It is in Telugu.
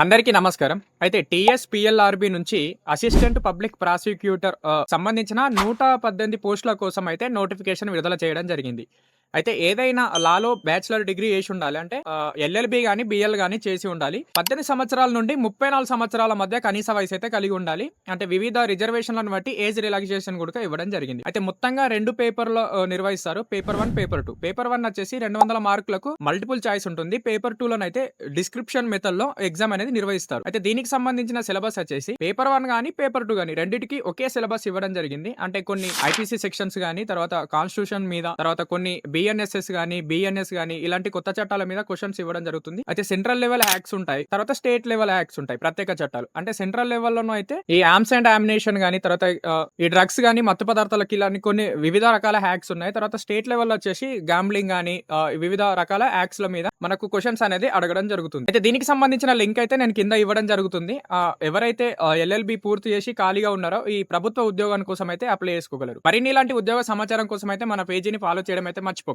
అందరికీ నమస్కారం. అయితే టీఎస్‌పీఎల్‌ఆర్‌బీ నుంచి అసిస్టెంట్ పబ్లిక్ ప్రాసిక్యూటర్ సంబంధించిన 118 పోస్టుల కోసం అయితే నోటిఫికేషన్ విడుదల చేయడం జరిగింది. అయితే ఏదైనా లాలో బ్యాచిలర్ డిగ్రీ చేసి ఉండాలి. అంటే ఎల్ఎల్‌బీ గాని, బీఎల్ గాని చేసి ఉండాలి. 18 సంవత్సరాల నుండి 34 సంవత్సరాల మధ్య కనీస వయసు అయితే కలిగి ఉండాలి. అంటే వివిధ రిజర్వేషన్లను బట్టి ఏజ్ రిలాక్సేషన్ కూడా ఇవ్వడం జరిగింది. అయితే మొత్తంగా 2 పేపర్‌లో నిర్వహిస్తారు. Paper 1, paper 2. పేపర్ 1 వచ్చేసి 200 మార్కులకు మల్టిపుల్ చాయిస్ ఉంటుంది. పేపర్ 2లోనైతే డిస్క్రిప్షన్ మెథడ్‌లో ఎగ్జామ్ అనేది నిర్వహిస్తారు. అయితే దీనికి సంబంధించిన సిలబస్ వచ్చేసి పేపర్ 1 గాని, పేపర్ 2 గాని రెండిటికి ఒకే సిలబస్ ఇవ్వడం జరిగింది. అంటే కొన్ని ఐపీసీ సెక్షన్స్ గాని, తర్వాత కాన్స్టిట్యూషన్ మీద, తర్వాత కొన్ని బిఎన్ఎస్ఎస్ గాని, బిఎన్ఎస్ గాని ఇలాంటి కొత్త చట్టాల మీద క్వశ్చన్స్ ఇవ్వడం జరుగుతుంది. అయితే సెంట్రల్ లెవెల్ యాక్ట్స్ ఉంటాయి. తర్వాత స్టేట్ లెవెల్ యాక్ట్స్ ఉంటాయి. ప్రత్యేక చట్టాలు. అంటే సెంట్రల్ లెవెల్‌లోనూ అయితే ఈ ఆర్మ్స్ అండ్ అమ్యునిషన్ గాని, తర్వాత ఈ డ్రగ్స్ గాని, మత్తు పదార్థాలకి ఇలాంటి కొన్ని వివిధ రకాల యాక్ట్స్ ఉన్నాయి. తర్వాత స్టేట్ లెవెల్‌లో వచ్చేసి గాంబ్లింగ్ గాని, వివిధ రకాల యాక్ట్స్‌ల మీద మనకు క్వశ్చన్స్ అనేది అడగడం జరుగుతుంది. అయితే దీనికి సంబంధించిన లింక్ అయితే నేను కింద ఇవ్వడం జరుగుతుంది. ఎవరైతే ఎల్ఎల్బి పూర్తి చేసి ఖాళీగా ఉన్నారో ఈ ప్రభుత్వ ఉద్యోగం కోసం అయితే అప్లై చేసుకోగలరు. మరిన్ని ఇలాంటి ఉద్యోగ సమాచారం కోసం అయితే మన పేజీని ఫాలో చేయడం అయితే మర్చిపోకండి.